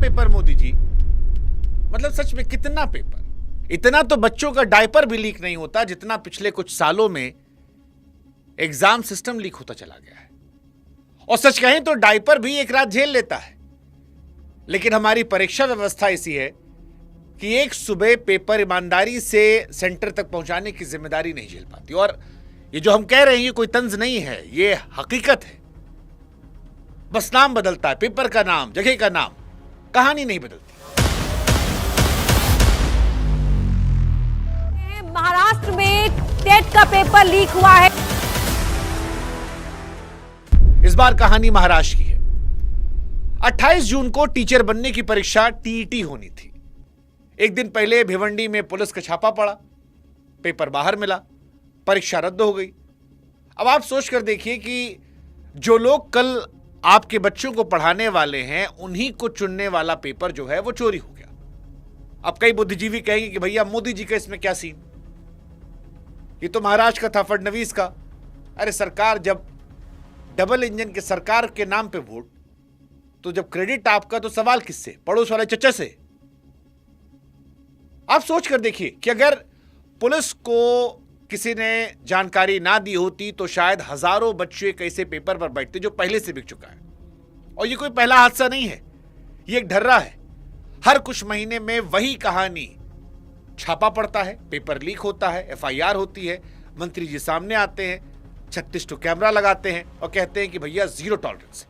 Paper Modi ji, मतलब सच में कितना पेपर। इतना तो बच्चों का डायपर भी लीक नहीं होता जितना पिछले कुछ सालों में एग्जाम सिस्टम लीक होता चला गया है। और सच कहें तो डायपर भी एक रात झेल लेता है, लेकिन हमारी परीक्षा व्यवस्था ऐसी है कि एक सुबह पेपर ईमानदारी से सेंटर तक पहुंचाने की जिम्मेदारी नहीं झेल पाती। और ये जो हम कह रहे हैं ये कोई तंज नहीं है, ये हकीकत है। बस नाम बदलता है, पेपर का नाम, जगह का नाम, कहानी नहीं बदलती। महाराष्ट्र में टेट का पेपर लीक हुआ है। इस बार कहानी महाराष्ट्र की है। 28 जून को टीचर बनने की परीक्षा टीईटी होनी थी। एक दिन पहले भिवंडी में पुलिस का छापा पड़ा, पेपर बाहर मिला, परीक्षा रद्द हो गई। अब आप सोच कर देखिए कि जो लोग कल आपके बच्चों को पढ़ाने वाले हैं उन्हीं को चुनने वाला पेपर जो है वो चोरी हो गया। अब कई बुद्धिजीवी कहेंगे कि भैया मोदी जी का इसमें क्या सीन, ये तो महाराष्ट्र का था, फडणवीस का। अरे सरकार, जब डबल इंजन के सरकार के नाम पे वोट, तो जब क्रेडिट आपका तो सवाल किससे? पड़ोस वाले चचा से। आप सोच कर देखिए कि अगर पुलिस को किसी ने जानकारी ना दी होती तो शायद हजारों बच्चे कैसे पेपर पर बैठते जो पहले से बिक चुका है। और ये कोई पहला हादसा नहीं है, ये एक ढर्रा है। हर कुछ महीने में वही कहानी, छापा पड़ता है, पेपर लीक होता है, एफआईआर होती है, मंत्री जी सामने आते हैं, 36 तो कैमरा लगाते हैं और कहते हैं कि भैया जीरो टॉलरेंस,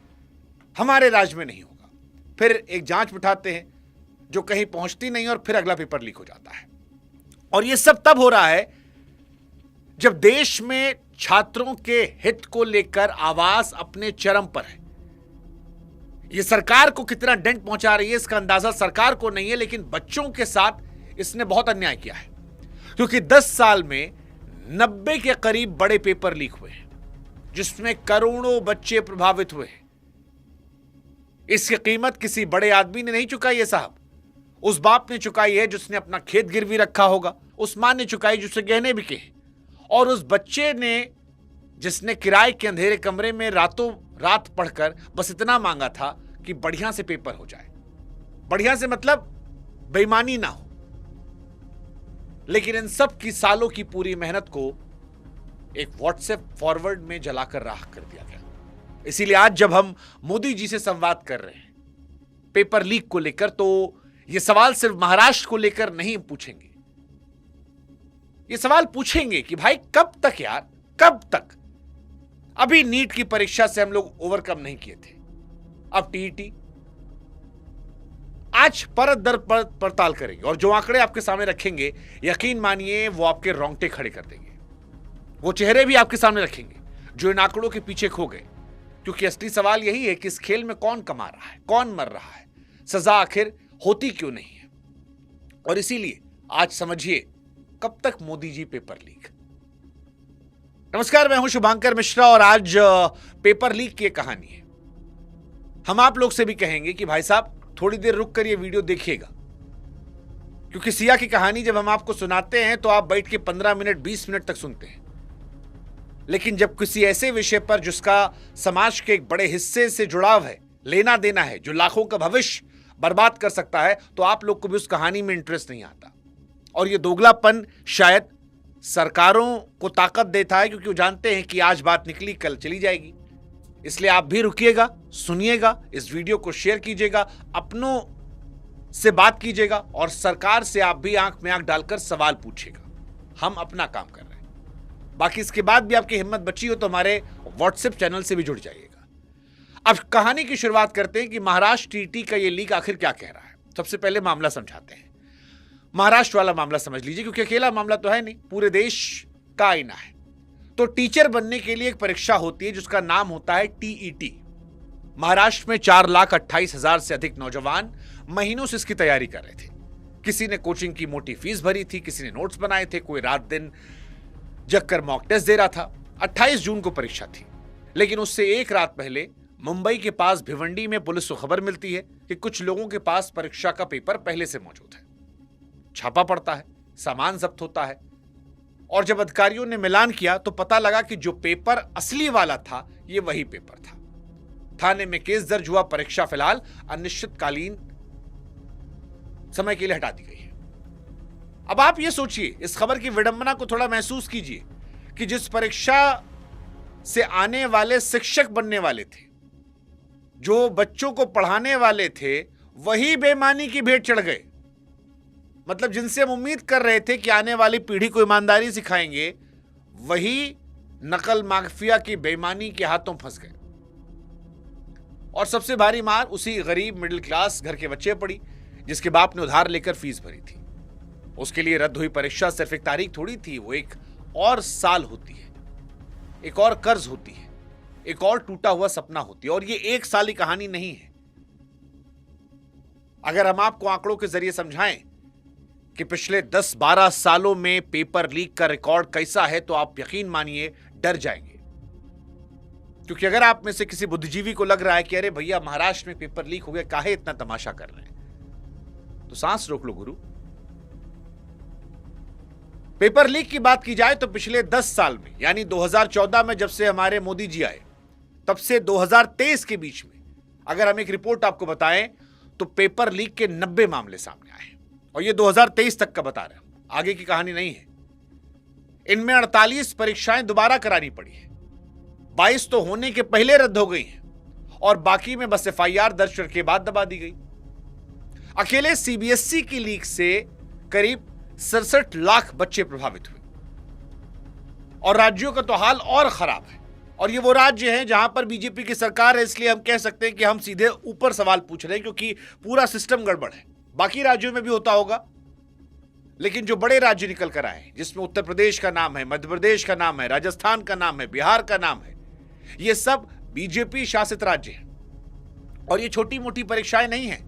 हमारे राज में नहीं होगा। फिर एक जांच बिठाते हैं जो कहीं पहुंचती नहीं और फिर अगला पेपर लीक हो जाता है। और ये सब तब हो रहा है जब देश में छात्रों के हित को लेकर आवाज अपने चरम पर है। ये सरकार को कितना डेंट पहुंचा रही है इसका अंदाजा सरकार को नहीं है, लेकिन बच्चों के साथ इसने बहुत अन्याय किया है। क्योंकि 10 साल में 90 के करीब बड़े पेपर लीक हुए हैं जिसमें करोड़ों बच्चे प्रभावित हुए हैं। इसकी कीमत किसी बड़े आदमी ने नहीं चुकाई है साहब, उस बाप ने चुकाई है जिसने अपना खेत गिरवी रखा होगा, उस मां ने चुकाई जिससे गहने बिके, और उस बच्चे ने जिसने किराए के अंधेरे कमरे में रातों रात पढ़कर बस इतना मांगा था कि बढ़िया से पेपर हो जाए। बढ़िया से मतलब बेईमानी ना हो। लेकिन इन सब की सालों की पूरी मेहनत को एक व्हाट्सएप फॉरवर्ड में जलाकर राख कर दिया गया। इसीलिए आज जब हम मोदी जी से संवाद कर रहे हैं पेपर लीक को लेकर, तो यह सवाल सिर्फ महाराष्ट्र को लेकर नहीं पूछेंगे। ये सवाल पूछेंगे कि भाई कब तक यार, कब तक? अभी नीट की परीक्षा से हम लोग ओवरकम नहीं किए थे, अब टीईटी। आज परत दर परत पड़ताल करेंगे और जो आंकड़े आपके सामने रखेंगे, यकीन मानिए वो आपके रोंगटे खड़े कर देंगे। वो चेहरे भी आपके सामने रखेंगे जो इन आंकड़ों के पीछे खो गए। क्योंकि असली सवाल यही है कि इस खेल में कौन कमा रहा है, कौन मर रहा है, सजा आखिर होती क्यों नहीं है। और इसीलिए आज समझिए कब तक मोदी जी पेपर लीक। नमस्कार, मैं हूं शुभांकर मिश्रा और आज पेपर लीक की कहानी है। हम आप लोग से भी कहेंगे कि भाई साहब थोड़ी देर रुक कर ये वीडियो देखिएगा, क्योंकि सिया की कहानी जब हम आपको सुनाते हैं तो आप बैठ के 15 मिनट 20 मिनट तक सुनते हैं, लेकिन जब किसी ऐसे विषय पर जिसका समाज के एक बड़े हिस्से से जुड़ाव है, लेना देना है, जो लाखों का भविष्य बर्बाद कर सकता है, तो आप लोग को भी उस कहानी में इंटरेस्ट नहीं आता। और ये दोगलापन शायद सरकारों को ताकत देता है, क्योंकि वो जानते हैं कि आज बात निकली कल चली जाएगी। इसलिए आप भी रुकिएगा, सुनिएगा, इस वीडियो को शेयर कीजिएगा, अपनों से बात कीजिएगा और सरकार से आप भी आंख में आंख डालकर सवाल पूछिएगा। हम अपना काम कर रहे हैं। बाकी इसके बाद भी आपकी हिम्मत बची हो तो हमारे व्हाट्सएप चैनल से भी जुड़ जाइएगा। अब कहानी की शुरुआत करते हैं कि महाराष्ट्र टीटी का ये लीक आखिर क्या कह रहा है। सबसे पहले मामला समझाते हैं। महाराष्ट्र वाला मामला समझ लीजिए, क्योंकि अकेला मामला तो है नहीं, पूरे देश का आईना है। तो टीचर बनने के लिए एक परीक्षा होती है जिसका नाम होता है टीईटी। महाराष्ट्र में 4,28,000 से अधिक नौजवान महीनों से इसकी तैयारी कर रहे थे। किसी ने कोचिंग की मोटी फीस भरी थी, किसी ने नोट्स बनाए थे, कोई रात दिन जग कर मॉक टेस्ट दे रहा था। 28 जून को परीक्षा थी, लेकिन उससे एक रात पहले मुंबई के पास भिवंडी में पुलिस को खबर मिलती है कि कुछ लोगों के पास परीक्षा का पेपर पहले से मौजूद है। छापा पड़ता है, सामान जब्त होता है, और जब अधिकारियों ने मिलान किया तो पता लगा कि जो पेपर असली वाला था ये वही पेपर था। थाने में केस दर्ज हुआ। परीक्षा फिलहाल अनिश्चितकालीन समय के लिए हटा दी गई है। अब आप ये सोचिए, इस खबर की विडंबना को थोड़ा महसूस कीजिए कि जिस परीक्षा से आने वाले शिक्षक बनने वाले थे, जो बच्चों को पढ़ाने वाले थे, वही बेईमानी की भेंट चढ़ गए। मतलब जिनसे हम उम्मीद कर रहे थे कि आने वाली पीढ़ी को ईमानदारी सिखाएंगे, वही नकल माफिया की बेईमानी के हाथों फंस गए। और सबसे भारी मार उसी गरीब मिडिल क्लास घर के बच्चे पड़ी जिसके बाप ने उधार लेकर फीस भरी थी। उसके लिए रद्द हुई परीक्षा सिर्फ एक तारीख थोड़ी थी, वो एक और साल होती है, एक और कर्ज होती है, एक और टूटा हुआ सपना होती है। और ये एक साल की कहानी नहीं है। अगर हम आपको आंकड़ों के जरिए समझाएं कि पिछले 10-12 सालों में पेपर लीक का रिकॉर्ड कैसा है, तो आप यकीन मानिए डर जाएंगे। क्योंकि अगर आप में से किसी बुद्धिजीवी को लग रहा है कि अरे भैया महाराष्ट्र में पेपर लीक हो गया, काहे इतना तमाशा कर रहे हैं, तो सांस रोक लो गुरु। पेपर लीक की बात की जाए तो पिछले 10 साल में, यानी 2014 में जब से हमारे मोदी जी आए, तब से 2023 के बीच में अगर हम एक रिपोर्ट आपको बताएं तो पेपर लीक के 90 मामले सामने आए। और ये 2023 तक का बता रहे हैं, आगे की कहानी नहीं है। इनमें 48 परीक्षाएं दोबारा करानी पड़ी है, 22 तो होने के पहले रद्द हो गई हैं और बाकी में बस FIR दर्ज करके बाद दबा दी गई। अकेले CBSE की लीक से करीब 67 लाख बच्चे प्रभावित हुए। और राज्यों का तो हाल और खराब है। और ये वो राज्य हैं जहां पर बीजेपी की सरकार है, इसलिए हम कह सकते हैं कि हम सीधे ऊपर सवाल पूछ रहे हैं, क्योंकि पूरा सिस्टम गड़बड़ है। बाकी राज्यों में भी होता होगा, लेकिन जो बड़े राज्य निकल कर आए, जिसमें उत्तर प्रदेश का नाम है, मध्य प्रदेश का नाम है, राजस्थान का नाम है, बिहार का नाम है, ये सब बीजेपी शासित राज्य हैं। और ये छोटी मोटी परीक्षाएं नहीं हैं।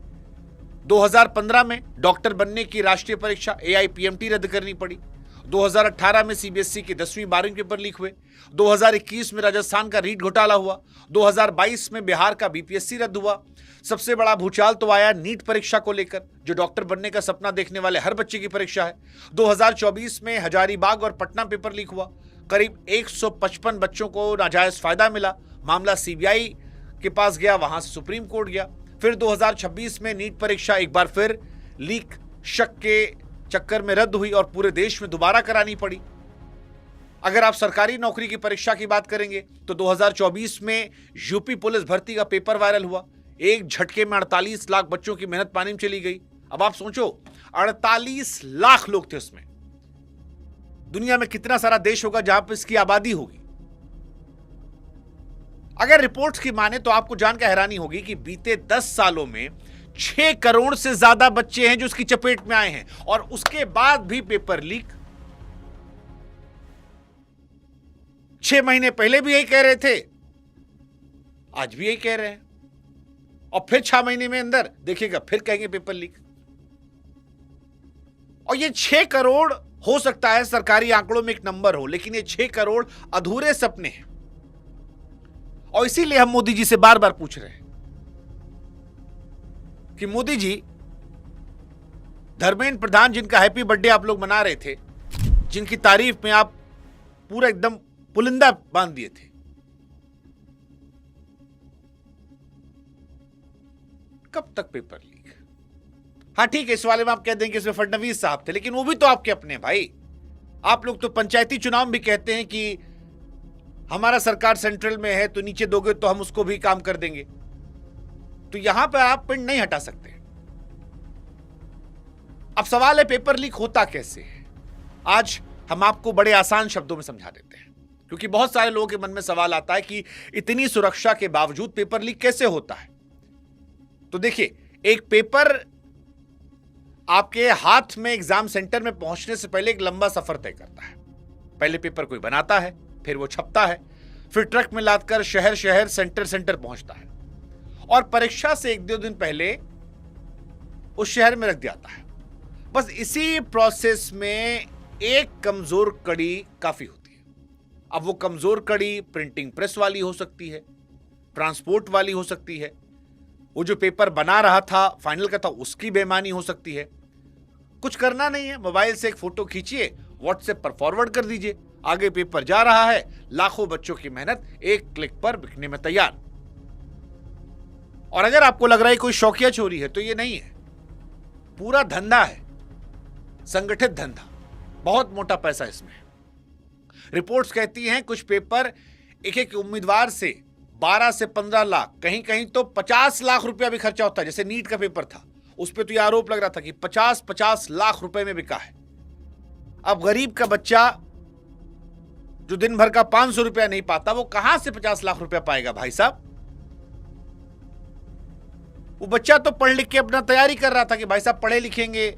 2015 में डॉक्टर बनने की राष्ट्रीय परीक्षा AIPMT रद्द करनी पड़ी। 2018 में CBSE के 10वीं 12वीं पेपर लीक हुए। 2021 में राजस्थान का रीट घोटाला हुआ। 2022 में बिहार का BPSC रद्द हुआ। सबसे बड़ा भूचाल तो आया नीट परीक्षा को लेकर, जो डॉक्टर बनने का सपना देखने वाले हर बच्चे की परीक्षा है। 2024 में हजारीबाग और पटना पेपर लीक हुआ। करीब 155 बच्चों को नाजायज फायदा मिला। मामला CBI के पास गया, वहां से सुप्रीम कोर्ट गया। फिर 2026 में नीट परीक्षा एक बार फिर लीक शक के चक्कर में रद्द हुई और पूरे देश में दोबारा करानी पड़ी। अगर आप सरकारी नौकरी की परीक्षा की बात करेंगे तो 2024 में यूपी पुलिस भर्ती का पेपर वायरल हुआ। एक झटके में 48 लाख बच्चों की मेहनत पानी में चली गई। अब आप सोचो, 48 लाख लोग थे उसमें। दुनिया में कितना सारा देश होगा जहां पर इसकी आबादी होगी। अगर रिपोर्ट्स की माने तो आपको जानकर हैरानी होगी कि बीते 10 सालों में 6 करोड़ से ज्यादा बच्चे हैं जो उसकी चपेट में आए हैं, और उसके बाद भी पेपर लीक। 6 महीने पहले भी यही कह रहे थे, आज भी यही कह रहे हैं, और फिर 6 महीने में अंदर देखिएगा फिर कहेंगे पेपर लीक। और ये 6 करोड़ हो सकता है सरकारी आंकड़ों में एक नंबर हो, लेकिन ये 6 करोड़ अधूरे सपने हैं। और इसीलिए हम मोदी जी से बार बार पूछ रहे हैं कि मोदी जी, धर्मेंद्र प्रधान जिनका हैप्पी बर्थडे आप लोग मना रहे थे, जिनकी तारीफ में आप पूरा एकदम पुलिंदा बांध दिए थे, कब तक पेपर लीक? हाँ ठीक है, इस वाले में आप कह देंगे इसमें फडणवीस साहब थे, लेकिन वो भी तो आपके अपने भाई। आप लोग तो पंचायती चुनाव में भी कहते हैं कि हमारा सरकार सेंट्रल में है, तो नीचे दोगे तो हम उसको भी काम कर देंगे। तो यहां पर आप पिंड नहीं हटा सकते। अब सवाल है पेपर लीक होता कैसे है। आज हम आपको बड़े आसान शब्दों में समझा देते हैं, क्योंकि बहुत सारे लोगों के मन में सवाल आता है कि इतनी सुरक्षा के बावजूद पेपर लीक कैसे होता है। तो देखिए, एक पेपर आपके हाथ में एग्जाम सेंटर में पहुंचने से पहले एक लंबा सफर तय करता है। पहले पेपर कोई बनाता है, फिर वो छपता है, फिर ट्रक में लादकर शहर शहर सेंटर सेंटर पहुंचता है, और परीक्षा से 1-2 दिन पहले उस शहर में रख दिया जाता है। बस इसी प्रोसेस में एक कमजोर कड़ी काफी होती है। अब वो कमजोर कड़ी प्रिंटिंग प्रेस वाली हो सकती है, ट्रांसपोर्ट वाली हो सकती है, वो जो पेपर बना रहा था फाइनल का था उसकी बेईमानी हो सकती है। कुछ करना नहीं है, मोबाइल से एक फोटो खींचिए, व्हाट्सएप पर फॉरवर्ड कर दीजिए, आगे पेपर जा रहा है, लाखों बच्चों की मेहनत एक क्लिक पर बिकने में तैयार। और अगर आपको लग रहा है कोई शौकिया चोरी है, तो ये नहीं है। पूरा धंधा है, संगठित धंधा, बहुत मोटा पैसा इसमें है। रिपोर्ट्स कहती हैं कुछ पेपर एक एक उम्मीदवार से 12 से 15 लाख, कहीं कहीं तो 50 लाख रुपया भी खर्चा होता है। जैसे नीट का पेपर था, उस पर तो यह आरोप लग रहा था कि 50-50 लाख रुपए में बिका है। अब गरीब का बच्चा जो दिन भर का 500 रुपया नहीं पाता, वो कहां से 50 लाख रुपया पाएगा भाई साहब? वो बच्चा तो पढ़ लिख के अपना तैयारी कर रहा था कि भाई साहब पढ़े लिखेंगे,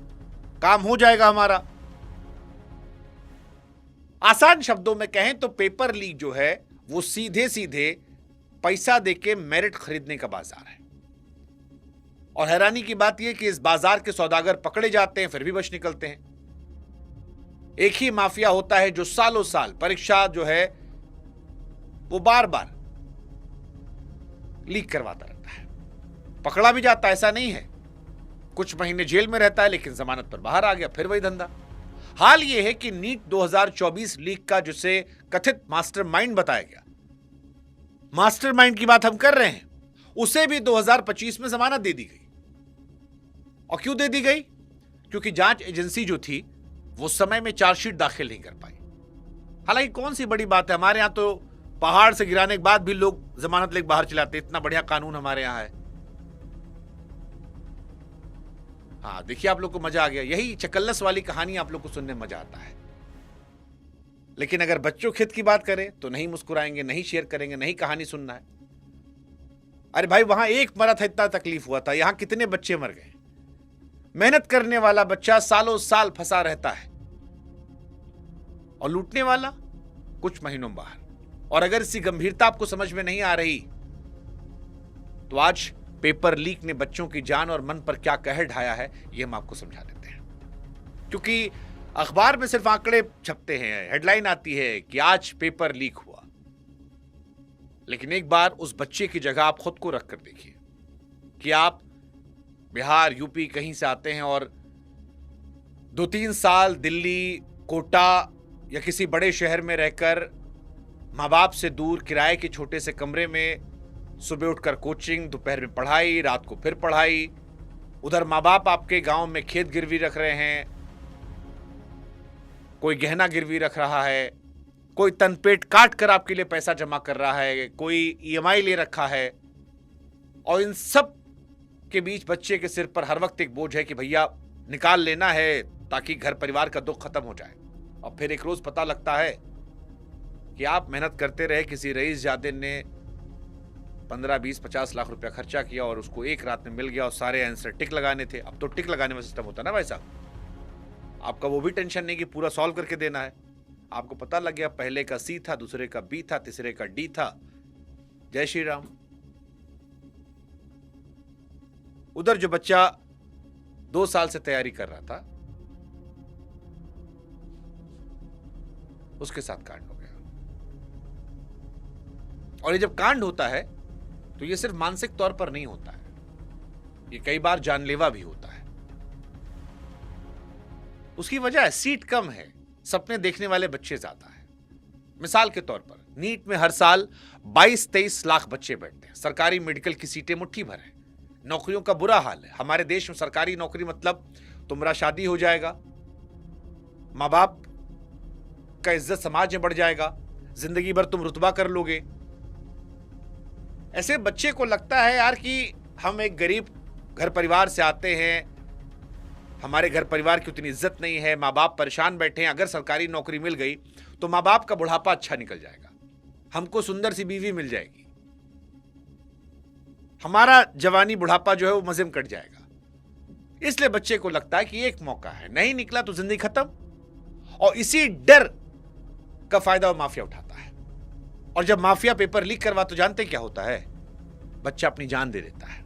काम हो जाएगा हमारा। आसान शब्दों में कहें तो पेपर लीक जो है वो सीधे सीधे पैसा देके मेरिट खरीदने का बाजार है। और हैरानी की बात यह कि इस बाजार के सौदागर पकड़े जाते हैं, फिर भी बच निकलते हैं। एक ही माफिया होता है जो सालों साल परीक्षा जो है वो बार बार लीक करवाता रहता है। पकड़ा भी जाता है, ऐसा नहीं है, कुछ महीने जेल में रहता है, लेकिन जमानत पर बाहर आ गया, फिर वही धंधा। हाल यह है कि नीट 2024 लीक का जिसे कथित मास्टरमाइंड बताया गया, मास्टरमाइंड की बात हम कर रहे हैं, उसे भी 2025 में जमानत दे दी गई। और क्यों दे दी गई? क्योंकि जांच एजेंसी जो थी वो समय में चार्जशीट दाखिल नहीं कर पाई। हालांकि कौन सी बड़ी बात है, हमारे यहां तो पहाड़ से गिराने के बाद भी लोग जमानत लेकर बाहर चलाते, इतना बढ़िया कानून हमारे यहां है। हाँ, देखिए आप लोग को मजा आ गया। यही चकल्लस वाली कहानी आप लोग को सुनने में मजा आता है। लेकिन अगर बच्चों के हित की बात करें तो नहीं मुस्कुराएंगे, नहीं शेयर करेंगे, नहीं कहानी सुनना है। अरे भाई, वहां एक मरा था, इतना तकलीफ हुआ था, यहां कितने बच्चे मर गए। मेहनत करने वाला बच्चा सालों साल फंसा रहता है और लूटने वाला कुछ महीनों बाहर। और अगर इसकी गंभीरता आपको समझ में नहीं आ रही तो आज पेपर लीक ने बच्चों की जान और मन पर क्या कहर ढाया है, यह हम आपको समझा देते हैं। क्योंकि अखबार में सिर्फ आंकड़े छपते हैं, हेडलाइन आती है कि आज पेपर लीक हुआ, लेकिन एक बार उस बच्चे की जगह आप खुद को रख कर देखिए कि आप बिहार, यूपी कहीं से आते हैं और 2-3 साल दिल्ली, कोटा या किसी बड़े शहर में रहकर माँ बाप से दूर किराए के छोटे से कमरे में सुबह उठकर कोचिंग, दोपहर में पढ़ाई, रात को फिर पढ़ाई। उधर माँ बाप आपके गांव में खेत गिरवी रख रहे हैं, कोई गहना गिरवी रख रहा है, कोई तनपेट काट कर आपके लिए पैसा जमा कर रहा है, कोई ईएमआई ले रखा है। और इन सब के बीच बच्चे के सिर पर हर वक्त एक बोझ है कि भैया निकाल लेना है ताकि घर परिवार का दुख खत्म हो जाए। और फिर एक रोज पता लगता है कि आप मेहनत करते रहे, किसी रईस जादे ने 15, 20, 50 लाख रुपया खर्चा किया और उसको एक रात में मिल गया और सारे आंसर टिक लगाने थे। अब तो टिक लगाने में सिस्टम होता है ना भाई साहब, आपका वो भी टेंशन नहीं कि पूरा सॉल्व करके देना है। आपको पता लग गया पहले का सी था, दूसरे का बी था, तीसरे का डी था। जय श्री राम। उधर जो बच्चा 2 साल से तैयारी कर रहा था, उसके साथ कांड हो गया। और ये जब कांड होता है तो ये सिर्फ मानसिक तौर पर नहीं होता है, ये कई बार जानलेवा भी होता है। उसकी वजह है सीट कम है, सपने देखने वाले बच्चे ज्यादा है। मिसाल के तौर पर नीट में हर साल 22-23 लाख बच्चे बैठते हैं। सरकारी मेडिकल की सीटें मुट्ठी भर है। नौकरियों का बुरा हाल है। हमारे देश में सरकारी नौकरी मतलब तुम्हारा शादी हो जाएगा, माँ बाप का इज्जत समाज में बढ़ जाएगा, जिंदगी भर तुम रुतबा कर लोगे। ऐसे बच्चे को लगता है यार कि हम एक गरीब घर परिवार से आते हैं, हमारे घर परिवार की उतनी इज्जत नहीं है, माँ बाप परेशान बैठे हैं, अगर सरकारी नौकरी मिल गई तो माँ बाप का बुढ़ापा अच्छा निकल जाएगा, हमको सुंदर सी बीवी मिल जाएगी, हमारा जवानी बुढ़ापा जो है वो मजे में कट जाएगा। इसलिए बच्चे को लगता है कि एक मौका है, नहीं निकला तो जिंदगी खत्म। और इसी डर का फायदा वो माफिया उठाता है। और जब माफिया पेपर लीक करवा तो जानते क्या होता है, बच्चा अपनी जान दे देता है।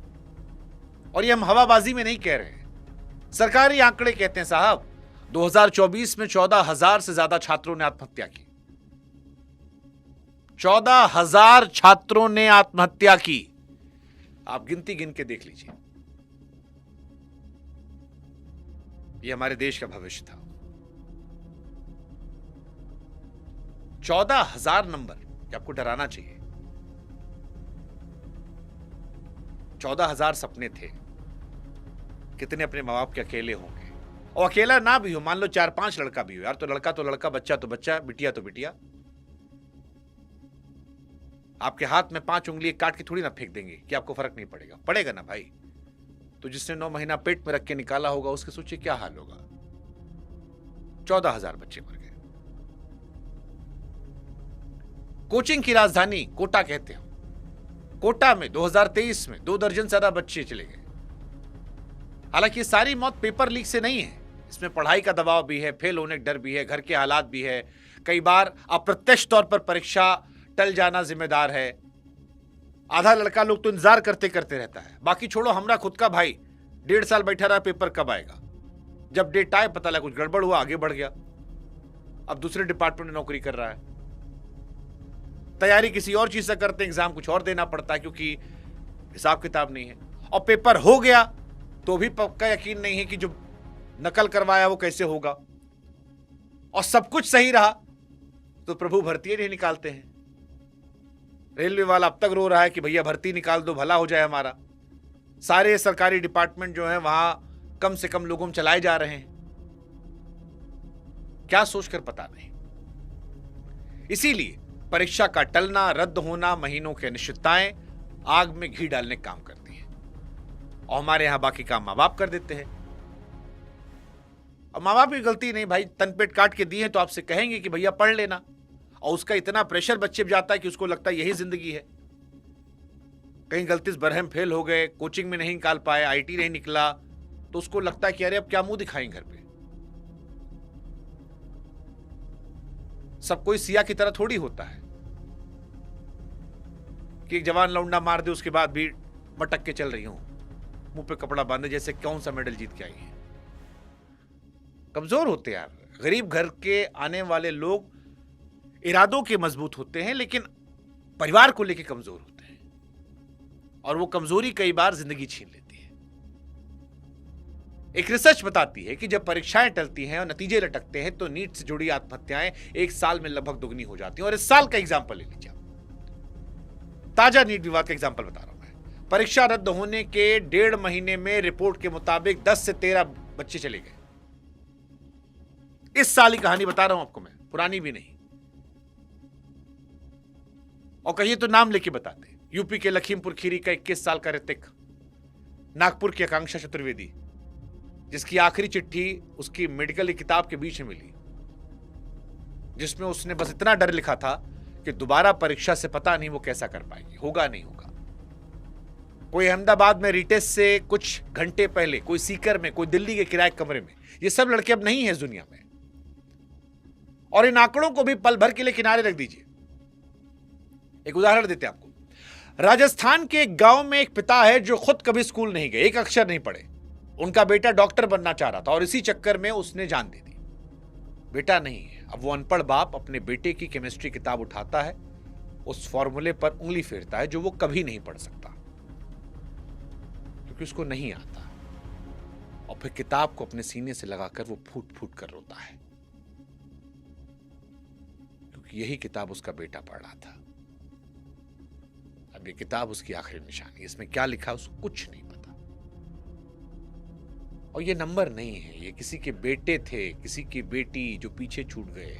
और ये हम हवाबाजी में नहीं कह रहे हैं, सरकारी आंकड़े कहते हैं साहब, 2024 में 14,000 से ज्यादा छात्रों ने आत्महत्या की। 14,000 छात्रों ने आत्महत्या की। आप गिनती गिन के देख लीजिए। यह हमारे देश का भविष्य था। 14,000 नंबर, ये आपको डराना चाहिए। 14,000 सपने थे। कितने अपने माँ बाप के अकेले होंगे, और अकेला ना भी हो, मान लो 4-5 लड़का भी हो यार, तो लड़का, बच्चा तो बच्चा, बिटिया तो बिटिया। आपके हाथ में 5 उंगली काट के थोड़ी ना फेंक देंगे कि आपको फर्क नहीं पड़ेगा, पड़ेगा ना भाई। तो जिसने 9 महीना पेट में रख के निकाला होगा, उसके सोचिए क्या हाल होगा। 14,000 बच्चे मर गए। कोचिंग की राजधानी कोटा कहते हैं, कोटा में 2023 में 2 दर्जन से ज्यादा बच्चे चले गए। हालांकि ये सारी मौत पेपर लीक से नहीं है, इसमें पढ़ाई का दबाव भी है, फेल होने का डर भी है, घर के हालात भी है, कई बार अप्रत्यक्ष तौर पर परीक्षा टल जाना जिम्मेदार है। आधा लड़का लोग तो इंतजार करते करते रहता है। बाकी छोड़ो, हमारा खुद का भाई 1.5 साल बैठा रहा, पेपर कब आएगा। जब डेट आए पता लगा कुछ गड़बड़ हुआ, आगे बढ़ गया, अब दूसरे डिपार्टमेंट में नौकरी कर रहा है। तैयारी किसी और चीज से करते, एग्जाम कुछ और देना पड़ता है क्योंकि हिसाब किताब नहीं है। और पेपर हो गया तो भी पक्का यकीन नहीं है कि जो नकल करवाया वो कैसे होगा। और सब कुछ सही रहा तो प्रभु भर्ती नहीं निकालते हैं। रेलवे वाला अब तक रो रहा है कि भैया भर्ती निकाल दो, भला हो जाए हमारा। सारे सरकारी डिपार्टमेंट जो है वहां कम से कम लोगों में चलाए जा रहे हैं, क्या सोचकर पता नहीं। इसीलिए परीक्षा का टलना, रद्द होना, महीनों की अनिश्चितताएं आग में घी डालने का काम करती है। और हमारे यहां बाकी काम मां बाप कर देते हैं। अब मां बाप की गलती नहीं भाई, तनपेट काट के दिए हैं तो आपसे कहेंगे कि भैया पढ़ लेना, और उसका इतना प्रेशर बच्चे पे जाता है कि उसको लगता है यही जिंदगी है। कहीं गलती से बरहम फेल हो गए, कोचिंग में नहीं निकाल पाए, आईटी नहीं निकला, तो उसको लगता है कि अरे अब क्या मुंह दिखाएं घर पे। सब कोई सिया की तरह थोड़ी होता है कि एक जवान लौंडा मार दे उसके बाद भी मटक के चल रही हूं, मुंह पे कपड़ा बांधे जैसे कौन सा मेडल जीत के आई है। कमजोर होते यार। गरीब घर के आने वाले लोग इरादों के मजबूत होते हैं, लेकिन परिवार को लेकर कमजोर होते हैं, और वो कमजोरी कई बार जिंदगी छीन लेती है। एक रिसर्च बताती है कि जब परीक्षाएं टलती हैं और नतीजे लटकते हैं तो नीट से जुड़ी आत्महत्याएं 1 साल में लगभग दुगनी हो जाती हैं। और इस साल का एग्जाम्पल ले लीजिए, ताजा नीट विवाद का एग्जाम्पल बता रहा हूं मैं। परीक्षा रद्द होने के 1.5 महीने में रिपोर्ट के मुताबिक 10 से 13 बच्चे चले गए। इस साल की कहानी बता रहा हूं आपको मैं, पुरानी भी नहीं। और कहिए तो नाम लेके बताते, यूपी के लखीमपुर खीरी का 21 साल का ऋतिक, नागपुर की आकांक्षा चतुर्वेदी, जिसकी आखिरी चिट्ठी उसकी मेडिकल की किताब के बीच में मिली, जिसमें उसने बस इतना डर लिखा था कि दोबारा परीक्षा से पता नहीं वो कैसा कर पाएगी, होगा नहीं होगा। कोई अहमदाबाद में रीटेस्ट से कुछ घंटे पहले, कोई सीकर में, कोई दिल्ली के किराए कमरे में। ये सब लड़के अब नहीं है इस दुनिया में। और इन आंकड़ों को भी पल भर के लिए किनारे रख दीजिए। एक उदाहरण देते हैं आपको। राजस्थान के एक गांव में एक पिता है जो खुद कभी स्कूल नहीं गए, एक अक्षर नहीं पढ़े। उनका बेटा डॉक्टर बनना चाह रहा था और इसी चक्कर में उसने जान दे दी। बेटा नहीं है, अब वो अनपढ़ बाप अपने बेटे की केमिस्ट्री किताब उठाता है, उस फॉर्मूले पर उंगली फेरता है जो वो कभी नहीं पढ़ सकता क्योंकि उसको नहीं आता, और फिर किताब को अपने सीने से लगाकर वो फूट फूट कर रोता है क्योंकि यही किताब उसका बेटा पढ़ रहा था। अब ये किताब उसकी आखिरी निशानी, इसमें क्या लिखा उसको कुछ नहीं पता। और ये नंबर नहीं है, ये किसी के बेटे थे, किसी की बेटी जो पीछे छूट गए।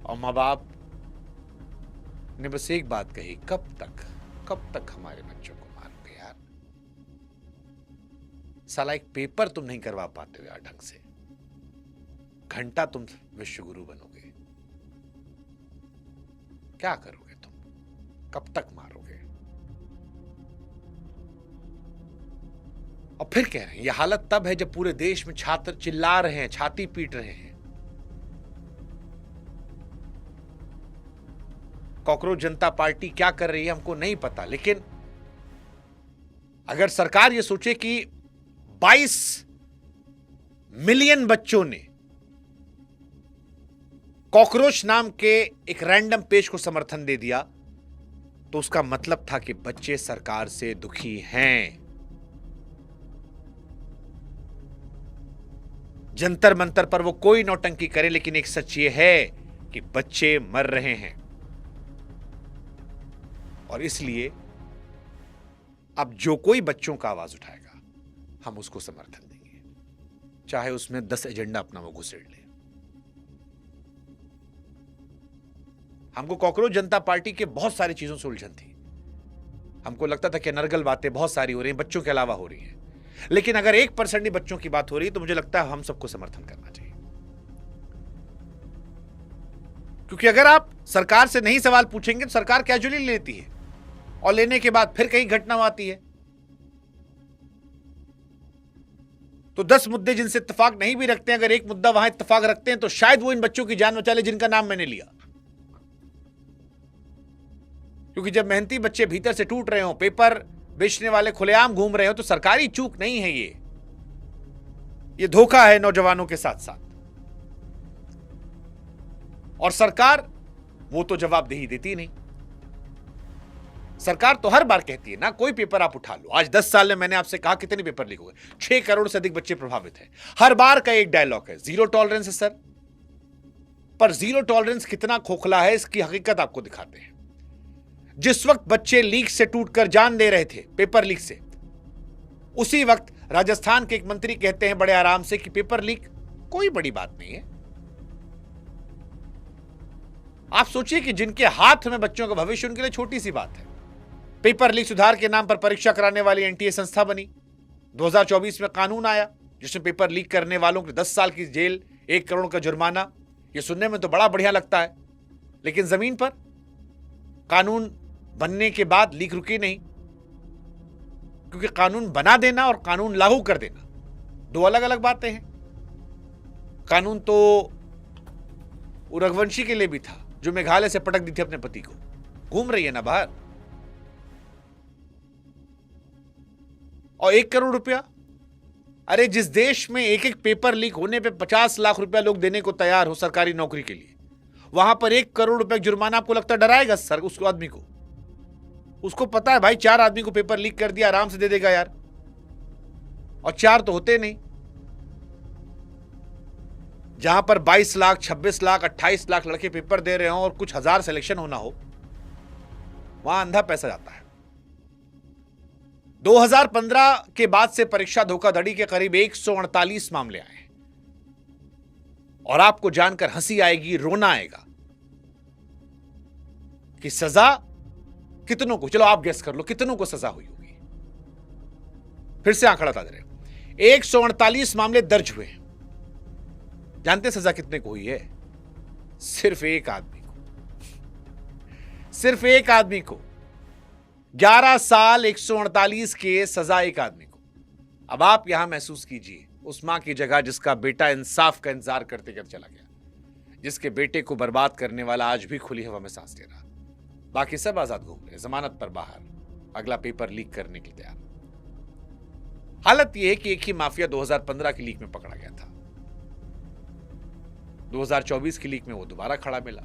और माँ बाप ने बस एक बात कही, कब तक हमारे बच्चों को मारोगे यार। साला एक पेपर तुम नहीं करवा पाते हो यार ढंग से, घंटा तुम विश्वगुरु बनोगे, क्या करोगे तुम, कब तक मारोगे। और फिर कह रहे हैं, यह हालत तब है जब पूरे देश में छात्र चिल्ला रहे हैं, छाती पीट रहे हैं। कॉकरोच जनता पार्टी क्या कर रही है हमको नहीं पता, लेकिन अगर सरकार यह सोचे कि 22 मिलियन बच्चों ने कॉकरोच नाम के एक रैंडम पेज को समर्थन दे दिया, तो उसका मतलब था कि बच्चे सरकार से दुखी हैं। जंतर मंतर पर वो कोई नौटंकी करे, लेकिन एक सच ये है कि बच्चे मर रहे हैं। और इसलिए अब जो कोई बच्चों का आवाज उठाएगा हम उसको समर्थन देंगे, चाहे उसमें 10 एजेंडा अपना वो घुसेड़ ले। हमको कॉकरोच जनता पार्टी के बहुत सारी चीजों से उलझन थी। हमको लगता था कि अनर्गल बातें बहुत सारी हो रही हैं, बच्चों के अलावा हो रही हैं, लेकिन अगर 1% ही बच्चों की बात हो रही है तो मुझे लगता है हम सबको समर्थन करना चाहिए। क्योंकि अगर आप सरकार से नहीं सवाल पूछेंगे तो सरकार कैजुअली लेती है और लेने के बाद फिर कहीं घटना आती है। तो 10 मुद्दे जिनसे इत्तेफाक नहीं भी रखते हैं, अगर एक मुद्दा वहां इत्तेफाक रखते हैं तो शायद वो इन बच्चों की जान बचा ले जिनका नाम मैंने लिया। क्योंकि जब मेहनती बच्चे भीतर से टूट रहे हो, पेपर बेचने वाले खुलेआम घूम रहे हो, तो सरकारी चूक नहीं है ये धोखा है नौजवानों के साथ साथ। और सरकार वो तो जवाबदेही देती नहीं। सरकार तो हर बार कहती है ना, कोई पेपर आप उठा लो। आज 10 साल में मैंने आपसे कहा कितने पेपर लीक हुए, 6 करोड़ से अधिक बच्चे प्रभावित हैं। हर बार का एक डायलॉग है, जीरो टॉलरेंस है सर। पर जीरो टॉलरेंस कितना खोखला है इसकी हकीकत आपको दिखाते हैं। जिस वक्त बच्चे लीक से टूटकर जान दे रहे थे, पेपर लीक से, उसी वक्त राजस्थान के एक मंत्री कहते हैं बड़े आराम से कि पेपर लीक कोई बड़ी बात नहीं है। आप सोचिए कि जिनके हाथ में बच्चों का भविष्य, उनके लिए छोटी सी बात है। पेपर लीक सुधार के नाम पर परीक्षा कराने वाली एनटीए संस्था बनी। 2024 में कानून आया जिसमें पेपर लीक करने वालों को 10 साल की जेल, 1 करोड़ का जुर्माना। यह सुनने में तो बड़ा बढ़िया लगता है, लेकिन जमीन पर कानून बनने के बाद लीक रुकी नहीं। क्योंकि कानून बना देना और कानून लागू कर देना 2 अलग अलग बातें हैं। कानून तो रघुवंशी के लिए भी था जो मेघालय से पटक दी थी अपने पति को, घूम रही है ना बाहर। और 1 करोड़ रुपया, अरे जिस देश में एक एक पेपर लीक होने पे 50 लाख रुपया लोग देने को तैयार हो सरकारी नौकरी के लिए, वहां पर 1 करोड़ रुपया जुर्माना आपको लगता डराएगा सर उस आदमी को? उसको पता है भाई 4 आदमी को पेपर लीक कर दिया, आराम से दे देगा यार। और 4 तो होते नहीं। जहां पर 22 लाख, 26 लाख, 28 लाख लड़के पेपर दे रहे हो और कुछ हजार सिलेक्शन होना हो, वहां अंधा पैसा जाता है। 2015 के बाद से परीक्षा धोखाधड़ी के करीब 148 मामले आए। और आपको जानकर हंसी आएगी, रोना आएगा कि सजा कितनों को, चलो आप गेस कर लो कितनों को सजा हुई होगी। फिर से आंकड़ा बता दे रहे, 148 मामले दर्ज हुए। जानते सजा कितने को हुई है? सिर्फ एक आदमी को, सिर्फ एक आदमी को। 11 साल 148 के सजा एक आदमी को। अब आप यहां महसूस कीजिए उस मां की जगह जिसका बेटा इंसाफ का इंतजार करते करते चला गया, जिसके बेटे को बर्बाद करने वाला आज भी खुली हवा में सांस ले रहा, बाकी सब आजाद घूम रहे, जमानत पर बाहर, अगला पेपर लीक करने के लिए तैयार। हालत यह है कि एक ही माफिया 2015 की लीक में पकड़ा गया था, 2024 की लीक में वो दोबारा खड़ा मिला।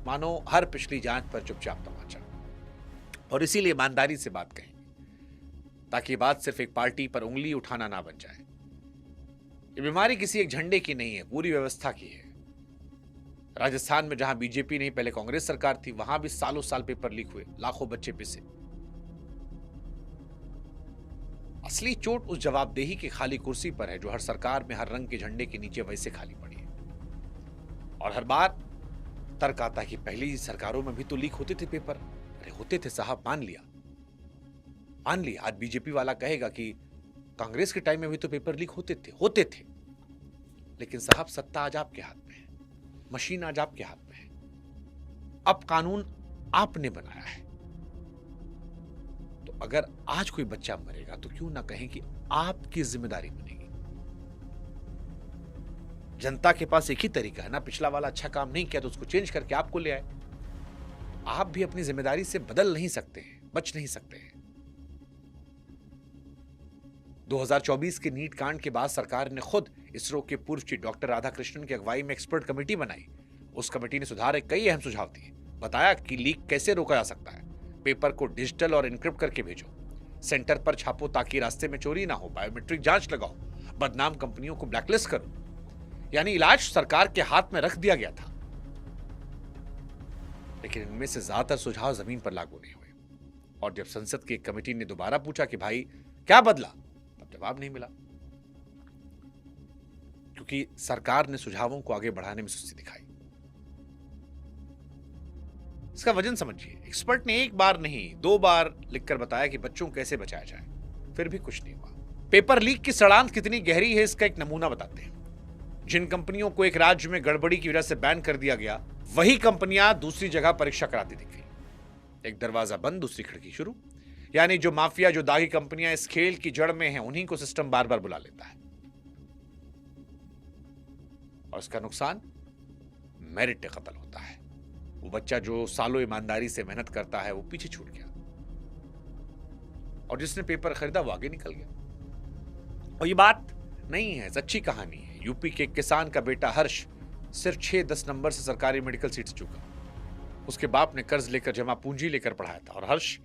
मानो हर पिछली जांच पर चुपचाप तमाचा। और इसीलिए ईमानदारी से बात कहेंगे ताकि बात सिर्फ एक पार्टी पर उंगली उठाना ना बन जाए। ये बीमारी किसी एक झंडे की नहीं है, पूरी व्यवस्था की है। राजस्थान में जहां बीजेपी नहीं पहले कांग्रेस सरकार थी, वहां भी सालों साल पेपर लीक हुए, लाखों बच्चे पिसे। असली चोट उस जवाबदेही की खाली कुर्सी पर है जो हर सरकार में हर रंग के झंडे के नीचे वैसे खाली पड़ी है। और हर बार तर्क आता है कि पहली सरकारों में भी तो लीक होते थे पेपर। अरे होते थे साहब, मान लिया। आज बीजेपी वाला कहेगा कि कांग्रेस के टाइम में भी तो पेपर लीक होते थे। लेकिन साहब सत्ता आज आपके हाथ में है, मशीन आज आपके हाथ में है। अब कानून आपने बनाया है, तो अगर आज कोई बच्चा मरेगा तो क्यों ना कहें कि आपकी जिम्मेदारी बनेगी। जनता के पास एक ही तरीका है ना, पिछला वाला अच्छा काम नहीं किया तो उसको चेंज करके आपको ले आए। आप भी अपनी जिम्मेदारी से बदल नहीं सकते हैं, बच नहीं सकते हैं। 2024 के नीट कांड के बाद सरकार ने खुद इसरो के पूर्व चीफ डॉक्टर राधाकृष्णन की अगुवाई में एक्सपर्ट कमेटी बनाई। उस कमेटी ने सुधार के कई अहम सुझाव दिए, बताया कि लीक कैसे रोका जा सकता है। पेपर को डिजिटल और एन्क्रिप्ट करके भेजो, सेंटर पर छापो ताकि रास्ते में चोरी ना हो, बायोमेट्रिक जांच लगाओ, बदनाम कंपनियों को ब्लैकलिस्ट करो। यानी इलाज सरकार के हाथ में रख दिया गया था। लेकिन इनमें से ज्यादातर सुझाव जमीन पर लागू नहीं हुए और जब संसद की एक कमेटी ने दोबारा पूछा कि भाई क्या बदला, तब जवाब नहीं मिला, क्योंकि सरकार ने सुझावों को आगे बढ़ाने में सुस्ती दिखाई। इसका वजन समझिए, एक्सपर्ट ने एक बार नहीं 2 बार लिखकर बताया कि बच्चों को कैसे बचाया जाए, फिर भी कुछ नहीं हुआ। पेपर लीक की सड़ांत कितनी गहरी है, इसका एक नमूना बताते हैं। जिन कंपनियों को एक राज्य में गड़बड़ी की वजह से बैन कर दिया गया, वही कंपनियां दूसरी जगह परीक्षा कराती दिख गई। एक दरवाजा बंद, दूसरी खिड़की शुरू। यानी जो माफिया, जो दागी कंपनियां इस खेल की जड़ में हैं, उन्हीं को सिस्टम बार बार बुला लेता है। और इसका नुकसान मेरिट कत्ल होता है। वो बच्चा जो सालों ईमानदारी से मेहनत करता है, वो पीछे छूट गया, और जिसने पेपर खरीदा वो आगे निकल गया। और ये बात नहीं है, सच्ची कहानी है। यूपी के किसान का बेटा हर्ष सिर्फ 6-10 नंबर से सरकारी मेडिकल सीट से चुका। उसके बाप ने कर्ज लेकर, जमा पूंजी लेकर पढ़ाया था, और हर्ष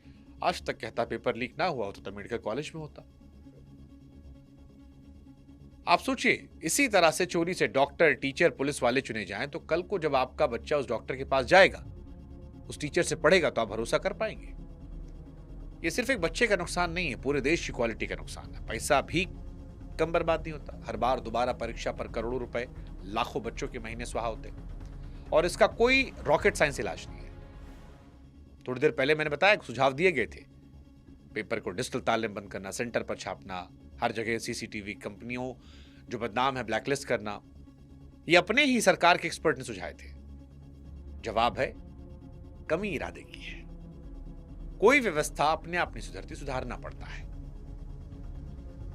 आज तक कहता पेपर लीक ना हुआ होता तो मेडिकल कॉलेज में होता। आप सोचिए, इसी तरह से चोरी से डॉक्टर, टीचर, पुलिस वाले चुने जाएं, तो कल को जब आपका बच्चा उस डॉक्टर के पास जाएगा, उस टीचर से पढ़ेगा, तो आप भरोसा कर पाएंगे। ये सिर्फ एक बच्चे का नुकसान नहीं है, पूरे देश की क्वालिटी का नुकसान है। पैसा भी कम बर्बाद नहीं होता। हर बार दोबारा परीक्षा पर करोड़ों रुपए, लाखों बच्चों के महीने स्वाहा होते, और इसका कोई रॉकेट साइंस इलाज नहीं है। थोड़ी देर पहले मैंने बताया, सुझाव दिए गए थे, पेपर को डिजिटल ताले में बंद करना, सेंटर पर छापना, हर जगह सीसीटीवी, कंपनियों जो बदनाम है ब्लैकलिस्ट करना। ये अपने ही सरकार के एक्सपर्ट ने सुझाए थे। जवाब है, कमी इरादे की है। कोई व्यवस्था अपने आप नहीं सुधरती, सुधारना पड़ता है।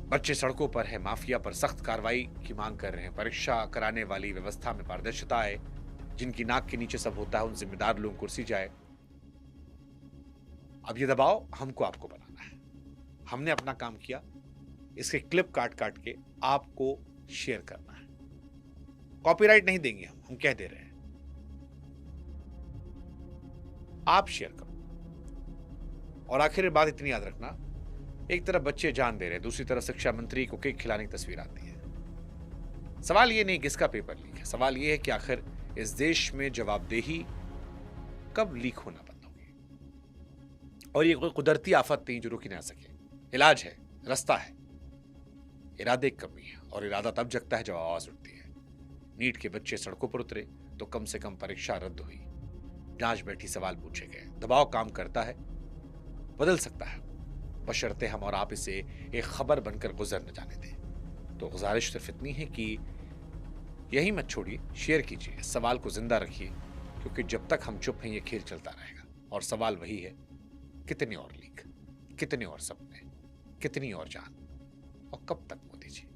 बच्चे सड़कों पर है, माफिया पर सख्त कार्रवाई की मांग कर रहे हैं। परीक्षा कराने वाली व्यवस्था में पारदर्शिता है। जिनकी नाक के नीचे सब होता है, उन जिम्मेदार लोगों को कुर्सी जाए। अब ये दबाव हमको आपको बनाना है। हमने अपना काम किया, इसके क्लिप काट काट के आपको शेयर करना है। कॉपीराइट नहीं देंगे हम कह दे रहे हैं। आप शेयर करो। और आखिर बात इतनी याद रखना, एक तरफ बच्चे जान दे रहे हैं, दूसरी तरफ शिक्षा मंत्री को केक खिलाने की तस्वीर आती है। सवाल ये नहीं किसका पेपर लीक है, सवाल ये है कि आखिर इस देश में जवाबदेही कब लीक होना बंद होगी। और ये कोई कुदरती आफत नहीं जो रोकी ना सके। इलाज है, रास्ता है, इरादे की कमी है। और इरादा तब जगता है जब आवाज उठती है। नीट के बच्चे सड़कों पर उतरे तो कम से कम परीक्षा रद्द हुई, जांच बैठी, सवाल पूछे गए। दबाव काम करता है, बदल सकता है, बशर्ते हम और आप इसे एक खबर बनकर गुजर न जाने दें। तो गुजारिश सिर्फ इतनी है कि यही मत छोड़िए, शेयर कीजिए, इस सवाल को जिंदा रखिए, क्योंकि जब तक हम चुप हैं ये खेल चलता रहेगा। और सवाल वही है, कितने और लीक, कितने और सपने, कितनी और जान, और कब तक मोदी जी।